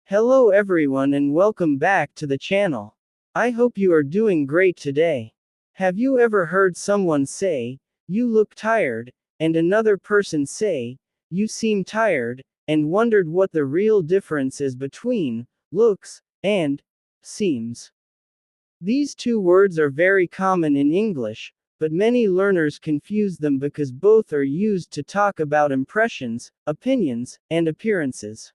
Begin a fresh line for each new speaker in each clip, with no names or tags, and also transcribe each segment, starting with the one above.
Hello everyone and welcome back to the channel. I hope you are doing great today. Have you ever heard someone say, "You look tired," and another person say, "You seem tired," and wondered what the real difference is between looks and seems? These two words are very common in English, but many learners confuse them because both are used to talk about impressions, opinions, and appearances.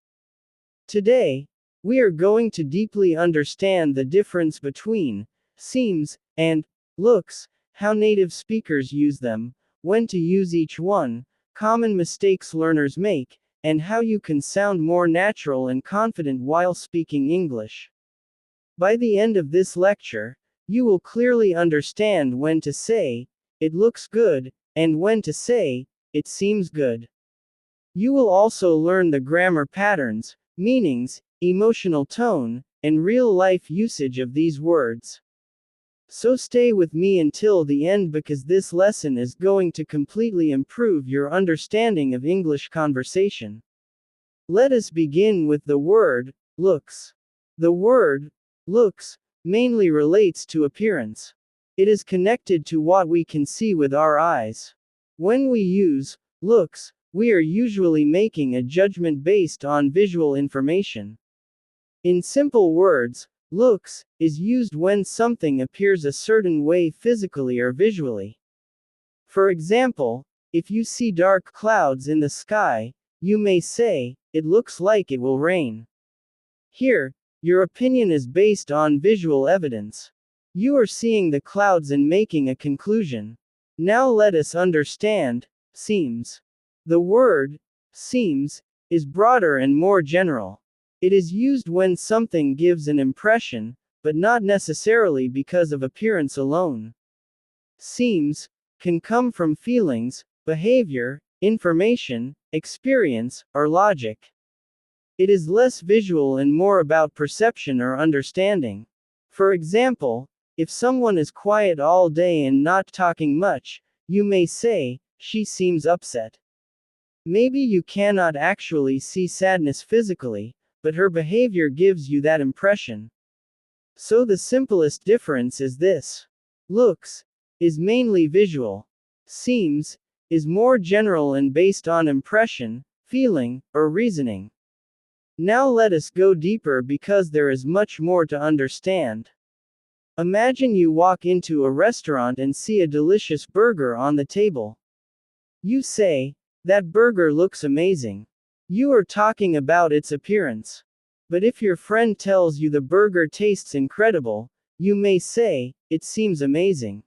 Today, we are going to deeply understand the difference between seems and looks, how native speakers use them, when to use each one, common mistakes learners make, and how you can sound more natural and confident while speaking English. By the end of this lecture, you will clearly understand when to say, "It looks good," and when to say, "It seems good." You will also learn the grammar patterns, meanings, emotional tone, and real-life usage of these words. So stay with me until the end because this lesson is going to completely improve your understanding of English conversation. Let us begin with the word looks. The word looks mainly relates to appearance. It is connected to what we can see with our eyes. When we use looks, we are usually making a judgment based on visual information. In simple words, looks is used when something appears a certain way physically or visually. For example, if you see dark clouds in the sky, you may say, "It looks like it will rain." Here, your opinion is based on visual evidence. You are seeing the clouds and making a conclusion. Now let us understand seems. The word seems is broader and more general. It is used when something gives an impression, but not necessarily because of appearance alone. Seems can come from feelings, behavior, information, experience, or logic. It is less visual and more about perception or understanding. For example, if someone is quiet all day and not talking much, you may say, "She seems upset." Maybe you cannot actually see sadness physically, but her behavior gives you that impression. So the simplest difference is this. Looks is mainly visual. Seems is more general and based on impression, feeling, or reasoning. Now let us go deeper because there is much more to understand. Imagine you walk into a restaurant and see a delicious burger on the table. You say, "That burger looks amazing." You are talking about its appearance. But if your friend tells you the burger tastes incredible, you may say, "It seems amazing."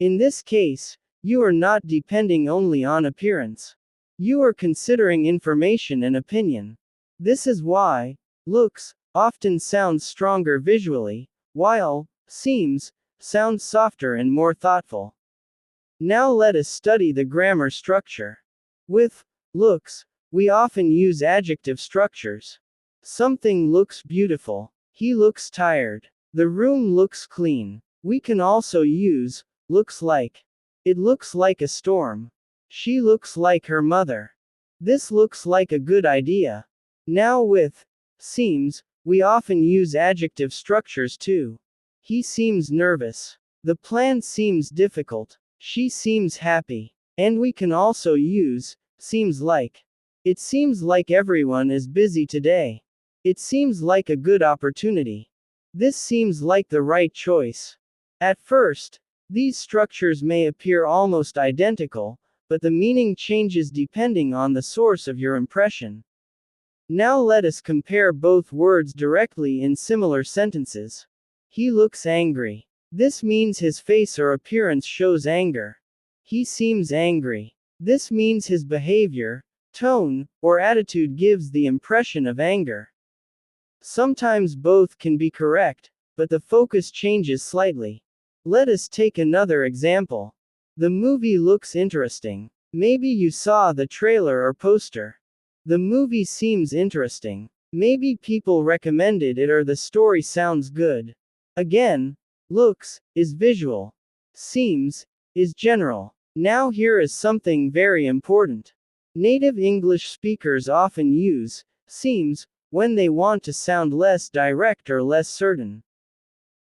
In this case, you are not depending only on appearance. You are considering information and opinion. This is why looks often sounds stronger visually, while seems sounds softer and more thoughtful. Now let us study the grammar structure. With looks, we often use adjective structures. Something looks beautiful. He looks tired. The room looks clean. We can also use looks like. It looks like a storm. She looks like her mother. This looks like a good idea. Now with seems, we often use adjective structures too. He seems nervous. The plan seems difficult. She seems happy. And we can also use seems like. It seems like everyone is busy today. It seems like a good opportunity. This seems like the right choice. At first, these structures may appear almost identical, but the meaning changes depending on the source of your impression. Now let us compare both words directly in similar sentences. He looks angry. This means his face or appearance shows anger. He seems angry. This means his behavior, tone, or attitude gives the impression of anger. Sometimes both can be correct, but the focus changes slightly. Let us take another example. The movie looks interesting. Maybe you saw the trailer or poster. The movie seems interesting. Maybe people recommended it or the story sounds good. Again, looks is visual. Seems is general. Now here is something very important. Native English speakers often use seems when they want to sound less direct or less certain.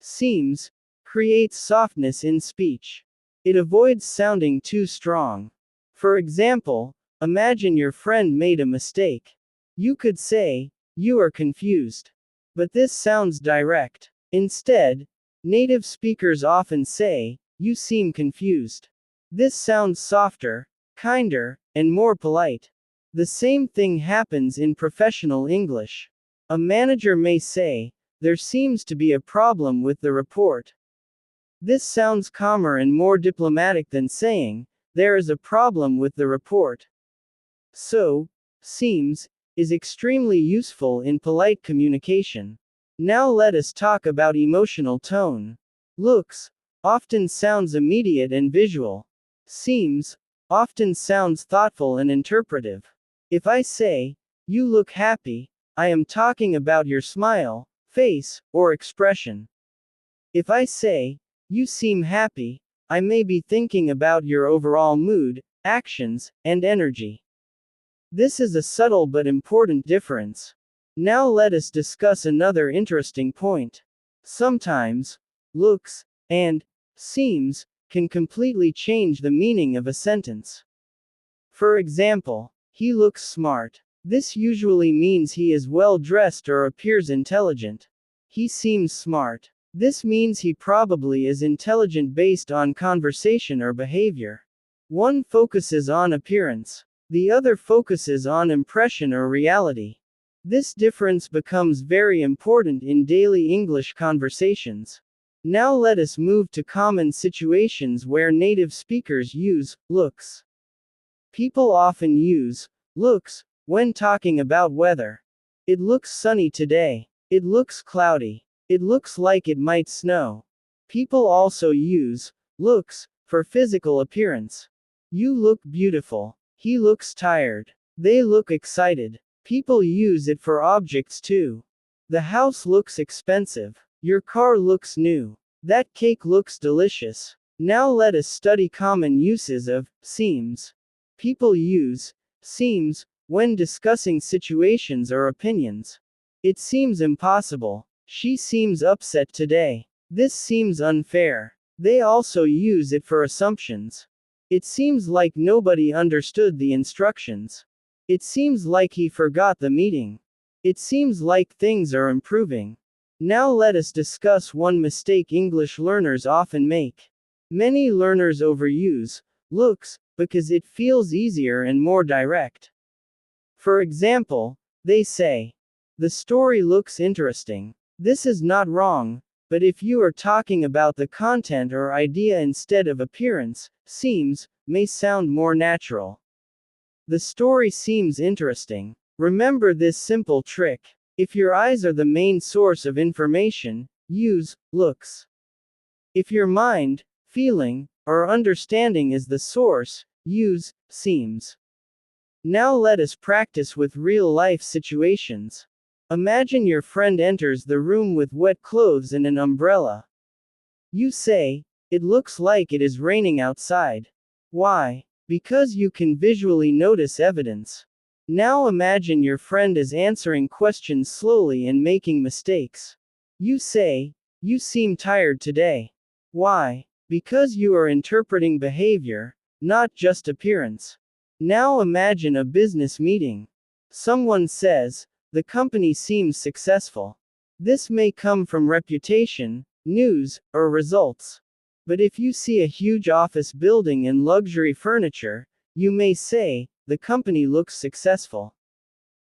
Seems creates softness in speech. It avoids sounding too strong. For example, imagine your friend made a mistake. You could say, "You are confused." But this sounds direct. Instead, native speakers often say, "You seem confused." This sounds softer, kinder, and more polite. The same thing happens in professional English. A manager may say, "There seems to be a problem with the report." This sounds calmer and more diplomatic than saying, "There is a problem with the report." So, seems is extremely useful in polite communication. Now let us talk about emotional tone. Looks often sounds immediate and visual. Seems often sounds thoughtful and interpretive. If I say, "You look happy," I am talking about your smile, face, or expression. If I say, "You seem happy," I may be thinking about your overall mood, actions, and energy. This is a subtle but important difference. Now let us discuss another interesting point. Sometimes, looks and seems can completely change the meaning of a sentence. For example, "He looks smart." This usually means he is well dressed or appears intelligent. "He seems smart." This means he probably is intelligent based on conversation or behavior. One focuses on appearance. The other focuses on impression or reality. This difference becomes very important in daily English conversations. Now let us move to common situations where native speakers use looks. People often use looks when talking about weather. "It looks sunny today." "It looks cloudy." "It looks like it might snow." People also use looks for physical appearance. "You look beautiful." "He looks tired." "They look excited." People use it for objects too. "The house looks expensive." "Your car looks new." "That cake looks delicious." Now let us study common uses of seems. People use seems when discussing situations or opinions. "It seems impossible." "She seems upset today." "This seems unfair." They also use it for assumptions. "It seems like nobody understood the instructions." "It seems like he forgot the meeting." "It seems like things are improving." Now let us discuss one mistake English learners often make. Many learners overuse looks because it feels easier and more direct. For example, they say, "The story looks interesting." This is not wrong, but if you are talking about the content or idea instead of appearance, seems may sound more natural. "The story seems interesting." Remember this simple trick. If your eyes are the main source of information, use looks. If your mind, feeling, or understanding is the source, use seems. Now let us practice with real-life situations. Imagine your friend enters the room with wet clothes and an umbrella. You say, "It looks like it is raining outside." Why? Because you can visually notice evidence. Now imagine your friend is answering questions slowly and making mistakes. You say, "You seem tired today." Why? Because you are interpreting behavior, not just appearance. Now imagine a business meeting. Someone says, "The company seems successful." This may come from reputation, news, or results. But if you see a huge office building and luxury furniture, you may say, "The company looks successful."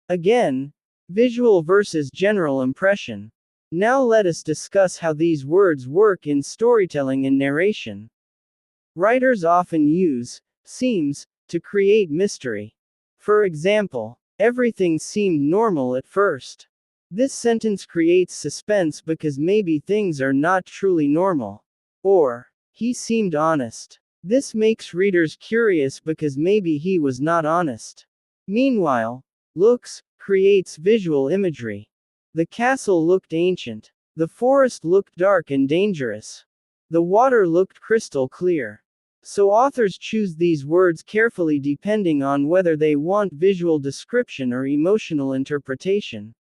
Again, visual versus general impression. Now let us discuss how these words work in storytelling and narration. Writers often use seems to create mystery. For example, "Everything seemed normal at first." This sentence creates suspense because maybe things are not truly normal. Or, "He seemed honest." This makes readers curious because maybe he was not honest. Meanwhile, looks creates visual imagery. The castle looked ancient. The forest looked dark and dangerous. The water looked crystal clear. So authors choose these words carefully depending on whether they want visual description or emotional interpretation.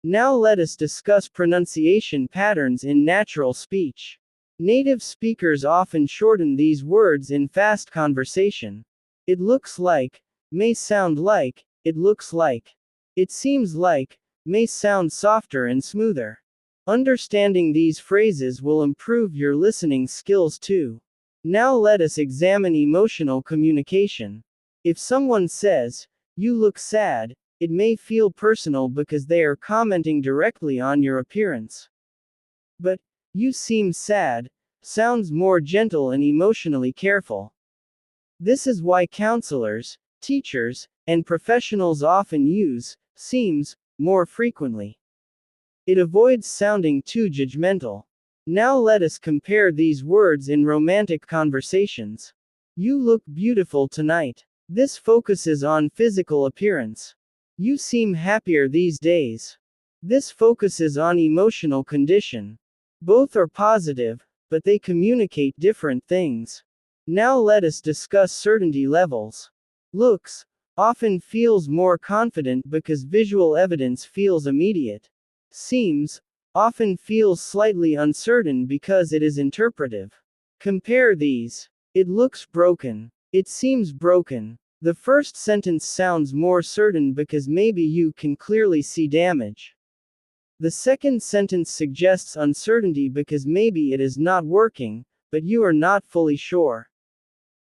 Now let us discuss pronunciation patterns in natural speech. Native speakers often shorten these words in fast conversation. It looks like, may sound like, it looks like. It seems like, may sound softer and smoother. Understanding these phrases will improve your listening skills too. Now let us examine emotional communication. If someone says, "You look sad," it may feel personal because they are commenting directly on your appearance. But, "You seem sad," sounds more gentle and emotionally careful. This is why counselors, teachers, and professionals often use seems more frequently. It avoids sounding too judgmental. Now let us compare these words in romantic conversations. "You look beautiful tonight." This focuses on physical appearance. "You seem happier these days." This focuses on emotional condition. Both are positive, but they communicate different things. Now let us discuss certainty levels. Looks often feels more confident because visual evidence feels immediate. Seems often feels slightly uncertain because it is interpretive. Compare these. It looks broken. It seems broken. The first sentence sounds more certain because maybe you can clearly see damage. The second sentence suggests uncertainty because maybe it is not working, but you are not fully sure.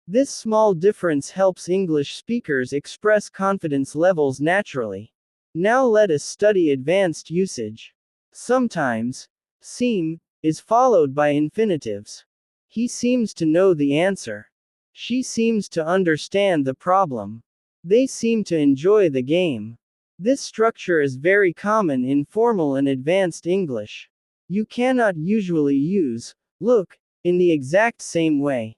This small difference helps English speakers express confidence levels naturally. Now let us study advanced usage. Sometimes, seem is followed by infinitives. He seems to know the answer. She seems to understand the problem. They seem to enjoy the game. This structure is very common in formal and advanced English. You cannot usually use look in the exact same way.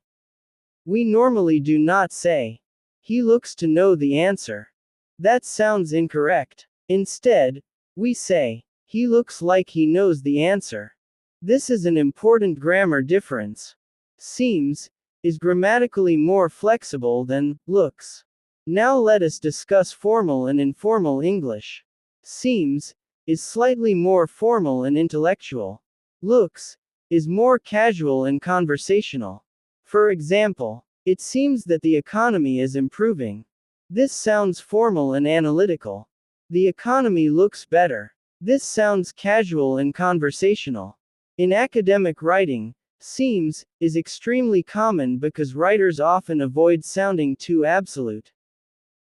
We normally do not say, "He looks to know the answer." That sounds incorrect. Instead, we say, "He looks like he knows the answer." This is an important grammar difference. Seems is grammatically more flexible than looks. Now let us discuss formal and informal English. Seems is slightly more formal and intellectual. Looks is more casual and conversational. For example, "It seems that the economy is improving." This sounds formal and analytical. "The economy looks better." This sounds casual and conversational. In academic writing, seems is extremely common because writers often avoid sounding too absolute.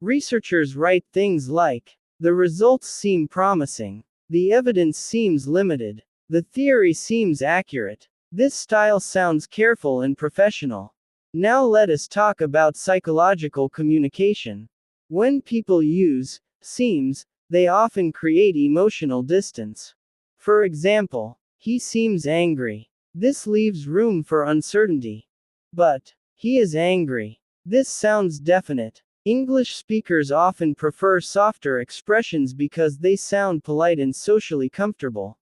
Researchers write things like, "The results seem promising." "The evidence seems limited." "The theory seems accurate." This style sounds careful and professional. Now let us talk about psychological communication. When people use seems, they often create emotional distance. For example, "He seems angry." This leaves room for uncertainty. But, "He is angry." This sounds definite. English speakers often prefer softer expressions because they sound polite and socially comfortable.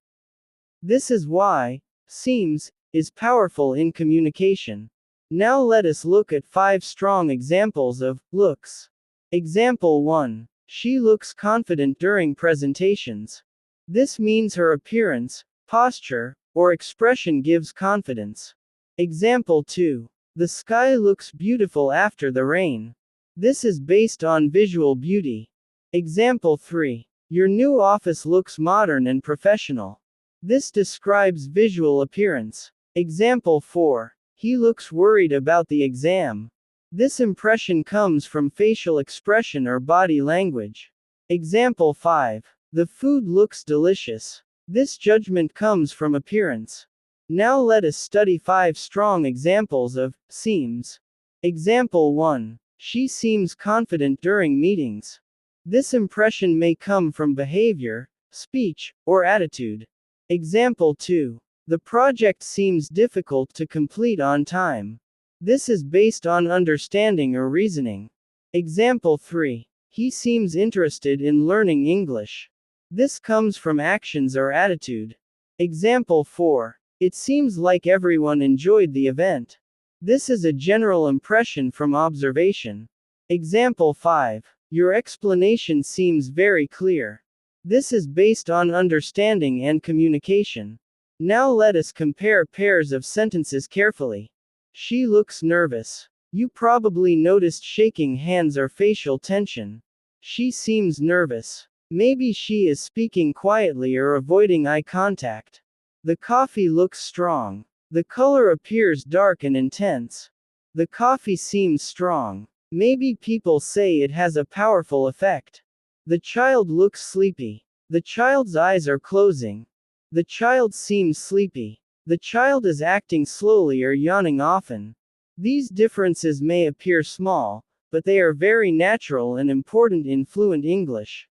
This is why seems is powerful in communication. Now let us look at 5 strong examples of looks. Example 1. She looks confident during presentations. This means her appearance, posture, or expression gives confidence. Example 2. The sky looks beautiful after the rain. This is based on visual beauty. Example 3. Your new office looks modern and professional. This describes visual appearance. Example 4. He looks worried about the exam. This impression comes from facial expression or body language. Example 5. The food looks delicious. This judgment comes from appearance. Now let us study 5 strong examples of seems. Example 1. She seems confident during meetings. This impression may come from behavior, speech, or attitude. Example 2. The project seems difficult to complete on time. This is based on understanding or reasoning. Example 3. He seems interested in learning English. This comes from actions or attitude. Example 4. It seems like everyone enjoyed the event. This is a general impression from observation. Example 5. Your explanation seems very clear. This is based on understanding and communication. Now let us compare pairs of sentences carefully. She looks nervous. You probably noticed shaking hands or facial tension. She seems nervous. Maybe she is speaking quietly or avoiding eye contact. The coffee looks strong. The color appears dark and intense. The coffee seems strong. Maybe people say it has a powerful effect. The child looks sleepy. The child's eyes are closing. The child seems sleepy. The child is acting slowly or yawning often. These differences may appear small, but they are very natural and important in fluent English.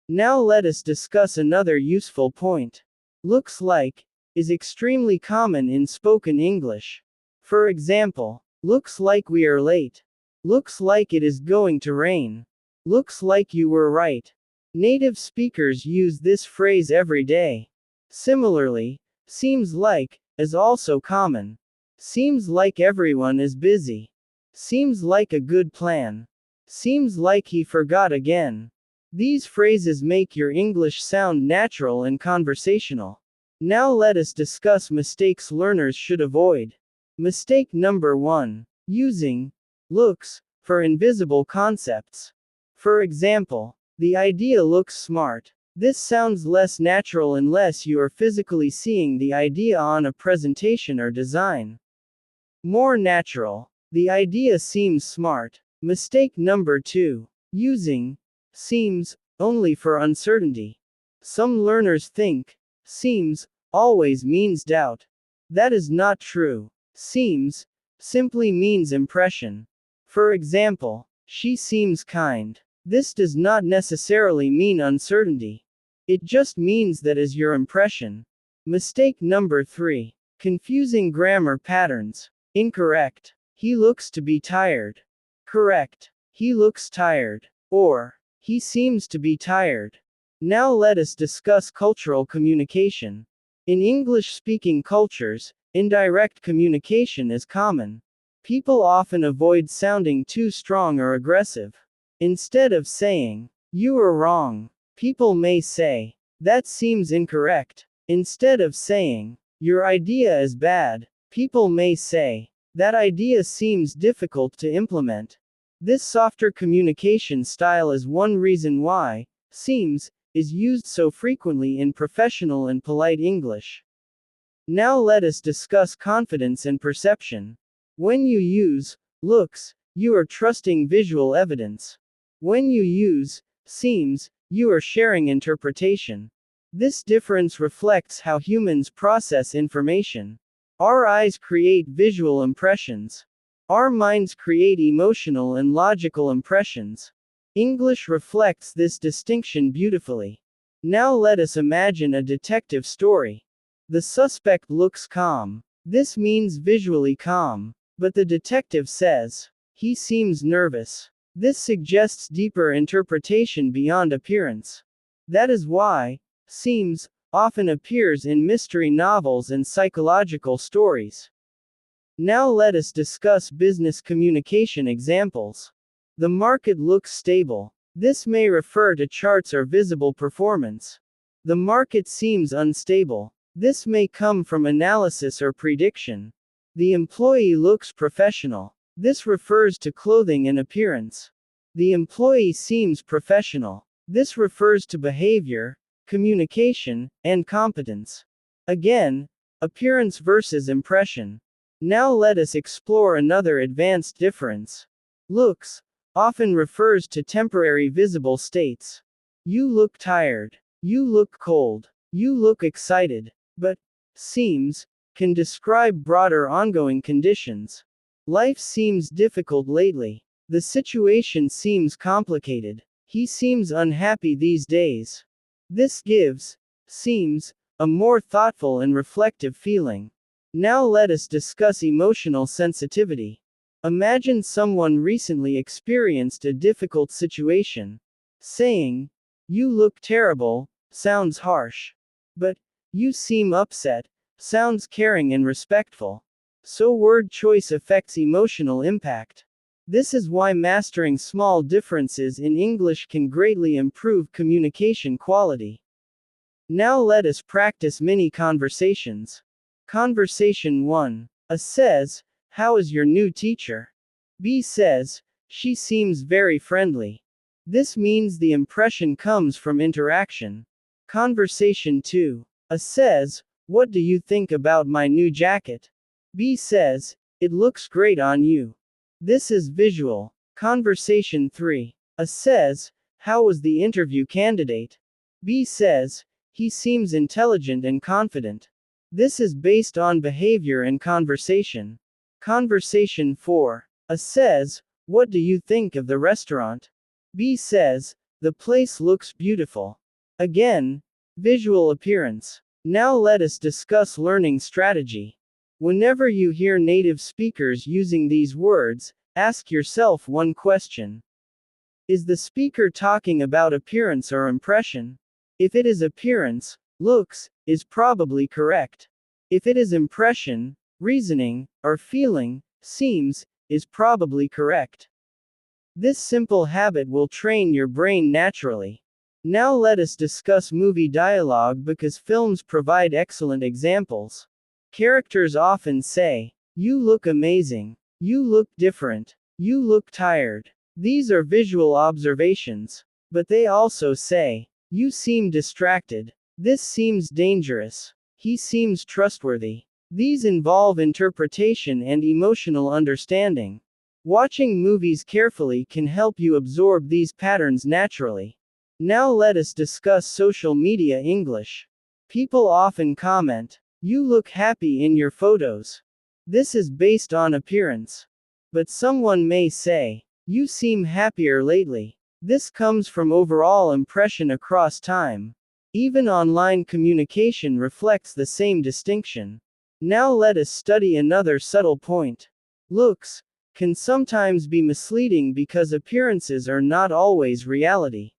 Now let us discuss another useful point. Looks like is extremely common in spoken English. For example, looks like we are late. Looks like it is going to rain. Looks like you were right. Native speakers use this phrase every day. Similarly, seems like is also common. Seems like everyone is busy. Seems like a good plan. Seems like he forgot again. These phrases make your English sound natural and conversational. Now let us discuss mistakes learners should avoid. Mistake number 1. Using looks for invisible concepts. For example, the idea looks smart. This sounds less natural unless you are physically seeing the idea on a presentation or design. More natural. The idea seems smart. Mistake number 2. Using seems only for uncertainty. Some learners think seems always means doubt. That is not true. Seems simply means impression. For example, she seems kind. This does not necessarily mean uncertainty. It just means that is your impression. Mistake number 3. Confusing grammar patterns. Incorrect. He looks to be tired. Correct. He looks tired. Or, he seems to be tired. Now let us discuss cultural communication. In English-speaking cultures, indirect communication is common. People often avoid sounding too strong or aggressive. Instead of saying, you are wrong, people may say, that seems incorrect. Instead of saying, your idea is bad, people may say, that idea seems difficult to implement. This softer communication style is one reason why seems is used so frequently in professional and polite English. Now let us discuss confidence and perception. When you use looks, you are trusting visual evidence. When you use seems, you are sharing interpretation. This difference reflects how humans process information. Our eyes create visual impressions. Our minds create emotional and logical impressions. English reflects this distinction beautifully. Now let us imagine a detective story. The suspect looks calm. This means visually calm. But the detective says, he seems nervous. This suggests deeper interpretation beyond appearance. That is why seems often appears in mystery novels and psychological stories. Now let us discuss business communication examples. The market looks stable. This may refer to charts or visible performance. The market seems unstable. This may come from analysis or prediction. The employee looks professional. This refers to clothing and appearance. The employee seems professional. This refers to behavior, communication, and competence. Again, appearance versus impression. Now let us explore another advanced difference. Looks often refers to temporary visible states. You look tired. You look cold. You look excited. But seems can describe broader ongoing conditions. Life seems difficult lately. The situation seems complicated. He seems unhappy these days. This gives seems a more thoughtful and reflective feeling. Now let us discuss emotional sensitivity. Imagine someone recently experienced a difficult situation. Saying, you look terrible, sounds harsh. But, you seem upset, sounds caring and respectful. So word choice affects emotional impact. This is why mastering small differences in English can greatly improve communication quality. Now let us practice mini conversations. Conversation 1. A says, "How is your new teacher?" B says, "She seems very friendly." This means the impression comes from interaction. Conversation 2. A says, "What do you think about my new jacket?" B says, "It looks great on you." This is visual. Conversation 3. A says, "How was the interview candidate?" B says, "He seems intelligent and confident." This is based on behavior and conversation. Conversation 4. A says, "What do you think of the restaurant?" B says, "The place looks beautiful." Again, visual appearance. Now let us discuss learning strategy. Whenever you hear native speakers using these words, ask yourself one question. Is the speaker talking about appearance or impression? If it is appearance, looks, is probably correct. If it is impression, reasoning, or feeling, seems, is probably correct. This simple habit will train your brain naturally. Now let us discuss movie dialogue because films provide excellent examples. Characters often say, "You look amazing," "You look different," "You look tired." These are visual observations. But they also say, "You seem distracted," "This seems dangerous," "He seems trustworthy." These involve interpretation and emotional understanding. Watching movies carefully can help you absorb these patterns naturally. Now let us discuss social media English. People often comment, "You look happy in your photos." This is based on appearance. But someone may say, "You seem happier lately." This comes from overall impression across time. Even online communication reflects the same distinction. Now let us study another subtle point. Looks can sometimes be misleading because appearances are not always reality.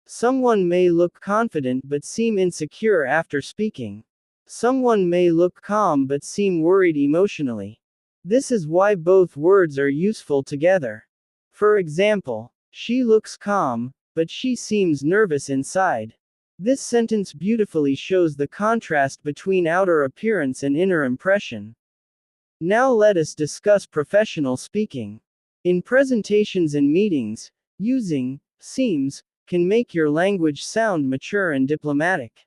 Someone may look confident but seem insecure after speaking. Someone may look calm but seem worried emotionally. This is why both words are useful together. For example, "She looks calm, but she seems nervous inside." This sentence beautifully shows the contrast between outer appearance and inner impression. Now let us discuss professional speaking. In presentations and meetings, using seems can make your language sound mature and diplomatic.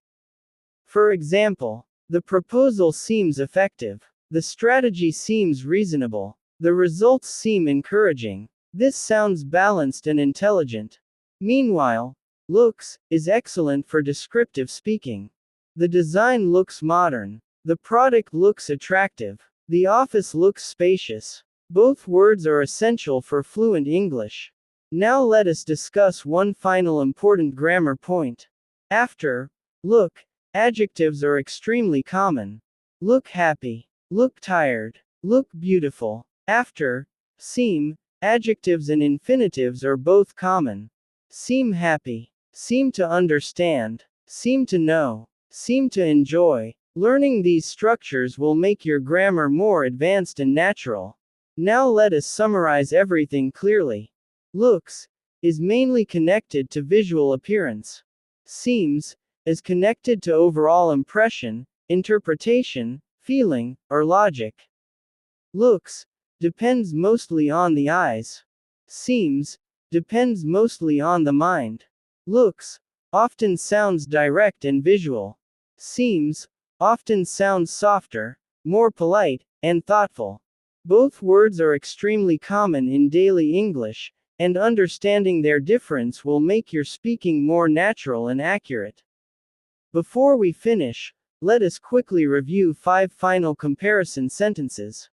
For example, "The proposal seems effective." "The strategy seems reasonable." "The results seem encouraging." This sounds balanced and intelligent. Meanwhile, looks is excellent for descriptive speaking. "The design looks modern." "The product looks attractive." "The office looks spacious." Both words are essential for fluent English. Now let us discuss one final important grammar point. After look, adjectives are extremely common. Look happy. Look tired. Look beautiful. After seem, adjectives and infinitives are both common. Seem happy. Seem to understand. Seem to know. Seem to enjoy. Learning these structures will make your grammar more advanced and natural. Now let us summarize everything clearly. Looks is mainly connected to visual appearance. Seems is connected to overall impression, interpretation, feeling, or logic. Looks depends mostly on the eyes. Seems depends mostly on the mind. Looks often sounds direct and visual. Seems often sounds softer, more polite, and thoughtful. Both words are extremely common in daily English, and understanding their difference will make your speaking more natural and accurate. Before we finish, let us quickly review 5 final comparison sentences.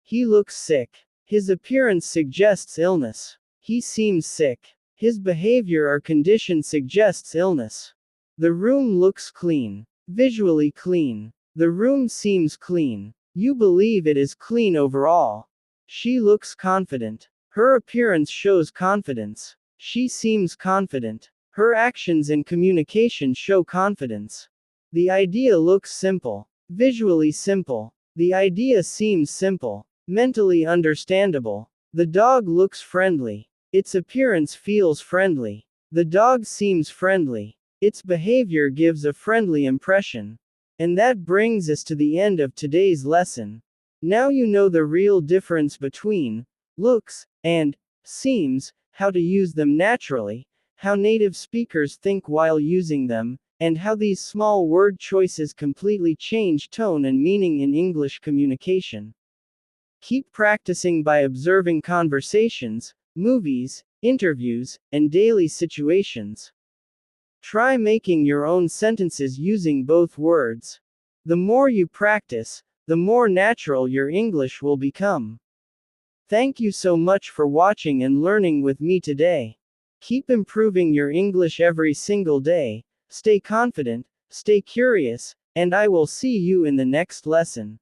He looks sick. His appearance suggests illness. He seems sick. His behavior or condition suggests illness. The room looks clean. Visually clean. The room seems clean. You believe it is clean overall. She looks confident. Her appearance shows confidence. She seems confident. Her actions and communication show confidence. The idea looks simple. Visually simple. The idea seems simple. Mentally understandable. The dog looks friendly. Its appearance feels friendly. The dog seems friendly. Its behavior gives a friendly impression. And that brings us to the end of today's lesson. Now you know the real difference between looks and seems, how to use them naturally, how native speakers think while using them, and how these small word choices completely change tone and meaning in English communication. Keep practicing by observing conversations, movies, interviews, and daily situations. Try making your own sentences using both words. The more you practice, the more natural your English will become. Thank you so much for watching and learning with me today. Keep improving your English every single day. Stay confident, stay curious, and I will see you in the next lesson.